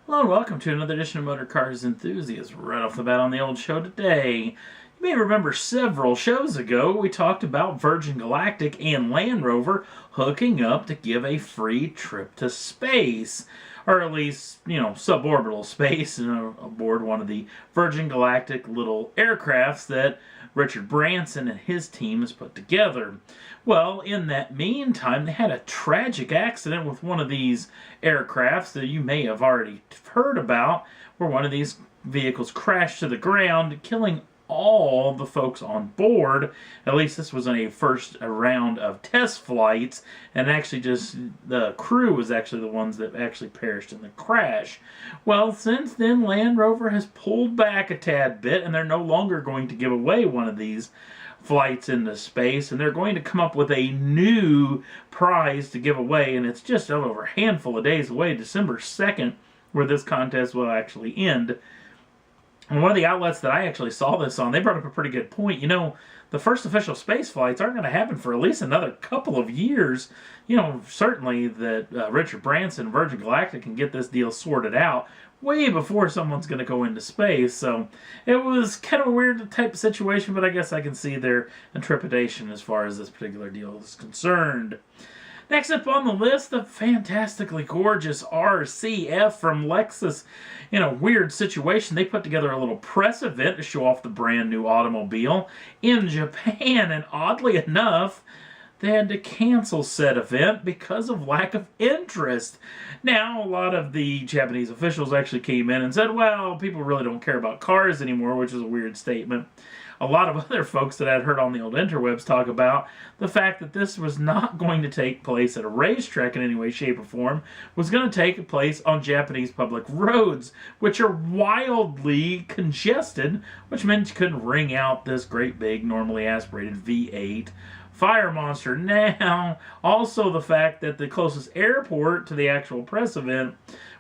Hello and welcome to another edition of Motor Cars Enthusiasts. Right off the bat on the old show today. You may remember several shows ago we talked about Virgin Galactic and Land Rover hooking up to give a free trip to space. Or at least, suborbital space aboard one of the Virgin Galactic little aircrafts that Richard Branson and his team has put together. Well, in that meantime, they had a tragic accident with one of these aircrafts that you may have already heard about, where one of these vehicles crashed to the ground, killing all the folks on board. At least this was in a first round of test flights, and actually just the crew was actually the ones that actually perished in the crash. Well, since then, Land Rover has pulled back a tad bit, and they're no longer going to give away one of these flights into space, and they're going to come up with a new prize to give away, and it's just over a handful of days away, December 2nd, where this contest will actually end. And one of the outlets that I actually saw this on, they brought up a pretty good point. The first official space flights aren't going to happen for at least another couple of years. Certainly that Richard Branson and Virgin Galactic can get this deal sorted out way before someone's going to go into space. So it was kind of a weird type of situation, but I guess I can see their trepidation as far as this particular deal is concerned. Next up on the list, the fantastically gorgeous RCF from Lexus. In a weird situation, they put together a little press event to show off the brand new automobile in Japan, and oddly enough, they had to cancel said event because of lack of interest. Now, a lot of the Japanese officials actually came in and said, well, people really don't care about cars anymore, which is a weird statement. A lot of other folks that I'd heard on the old interwebs talk about the fact that this was not going to take place at a racetrack in any way, shape, or form, was going to take place on Japanese public roads, which are wildly congested, which meant you couldn't wring out this great big, normally aspirated V8 fire monster. Now, also the fact that the closest airport to the actual press event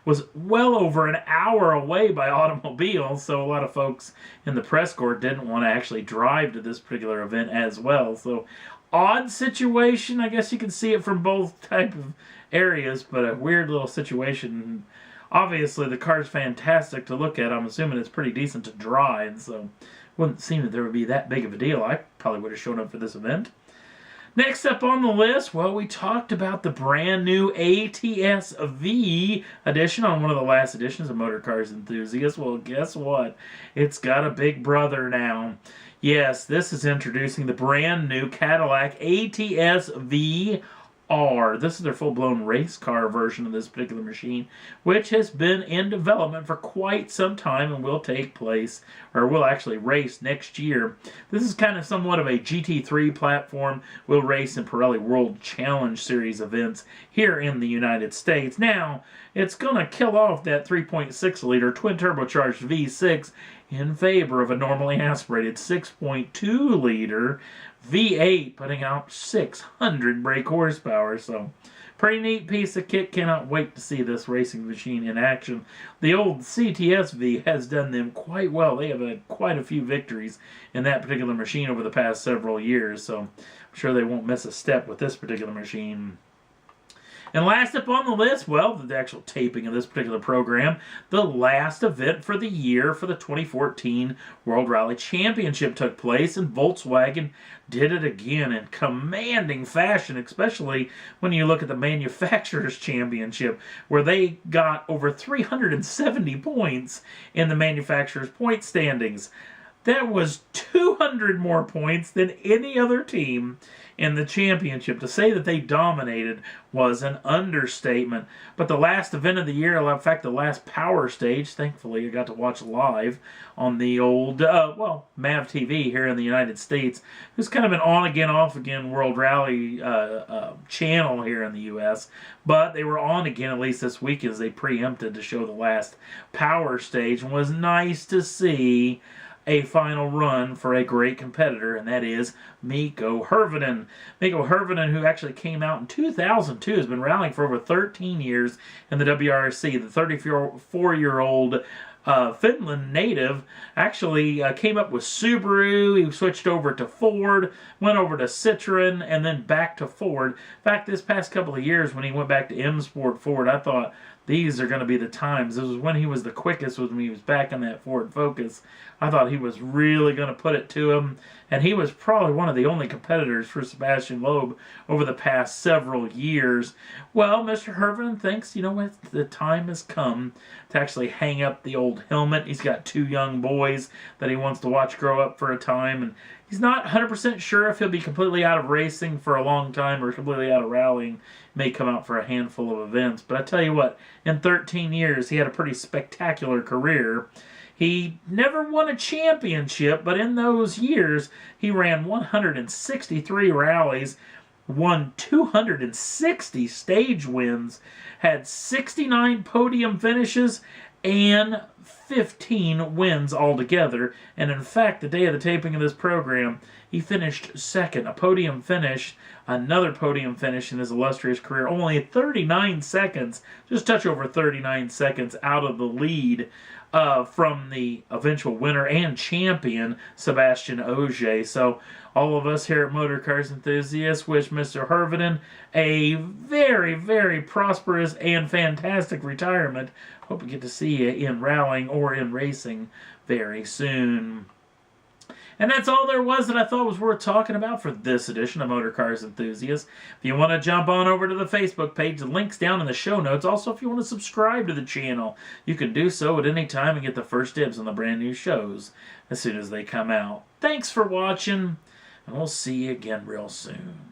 was well over an hour away by automobile, so a lot of folks in the press corps didn't want to actually drive to this particular event as well. So, odd situation. I guess you can see it from both type of areas, but a weird little situation. Obviously, the car's fantastic to look at. I'm assuming it's pretty decent to drive, so it wouldn't seem that there would be that big of a deal. I probably would have shown up for this event. Next up on the list, well, we talked about the brand new ATS-V edition on one of the last editions of Motor Cars Enthusiasts. Well, guess what? It's got a big brother now. Yes, this is introducing the brand new Cadillac ATS-V R. This is their full-blown race car version of this particular machine, which has been in development for quite some time and will take place, or will actually race next year. This is kind of somewhat of a GT3 platform. Will race in Pirelli World Challenge Series events here in the United States. Now, it's going to kill off that 3.6-liter twin-turbocharged V6 in favor of a normally aspirated 6.2-liter V8, putting out 600 brake horsepower. So, pretty neat piece of kit. Cannot wait to see this racing machine in action. The old ATS-V has done them quite well. They have had quite a few victories in that particular machine over the past several years. So, I'm sure they won't miss a step with this particular machine. And last up on the list, well, the actual taping of this particular program, the last event for the year for the 2014 World Rally Championship took place, and Volkswagen did it again in commanding fashion, especially when you look at the Manufacturers' Championship, where they got over 370 points in the Manufacturers' point standings. That was 200 more points than any other team in the championship. To say that they dominated was an understatement. But the last event of the year, in fact, the last power stage, thankfully I got to watch live on the old, MAV TV here in the United States. It's kind of an on-again, off-again World Rally channel here in the U.S. But they were on again, at least this week, as they preempted to show the last power stage. And it was nice to see a final run for a great competitor, and that is Mikko Hirvonen. Mikko Hirvonen, who actually came out in 2002, has been rallying for over 13 years in the WRC. The 34-year-old Finland native actually came up with Subaru. He switched over to Ford, went over to Citroen, and then back to Ford. In fact, this past couple of years when he went back to M Sport Ford, I thought these are going to be the times. This was when he was the quickest, when he was back in that Ford Focus. I thought he was really going to put it to him, and he was probably one of the only competitors for Sebastian Loeb over the past several years. Well, Mr. Hervin thinks, you know what, the time has come to actually hang up the old helmet. He's got 2 young boys that he wants to watch grow up for a time, and he's not 100% sure if he'll be completely out of racing for a long time or completely out of rallying. May come out for a handful of events. But I tell you what, in 13 years, he had a pretty spectacular career. He never won a championship, but in those years, he ran 163 rallies, won 260 stage wins, had 69 podium finishes, and 15 wins altogether. And in fact, the day of the taping of this program, he finished second, a podium finish, another podium finish in his illustrious career, only 39 seconds, just touch over 39 seconds out of the lead from the eventual winner and champion, Sebastian Ogier. So all of us here at Motor Cars Enthusiasts wish Mr. Hervinen a very, very prosperous and fantastic retirement. Hope we get to see you in rallying or in racing very soon. And that's all there was that I thought was worth talking about for this edition of Motor Cars Enthusiasts. If you want to jump on over to the Facebook page, the link's down in the show notes. Also, if you want to subscribe to the channel, you can do so at any time and get the first dibs on the brand new shows as soon as they come out. Thanks for watching, and we'll see you again real soon.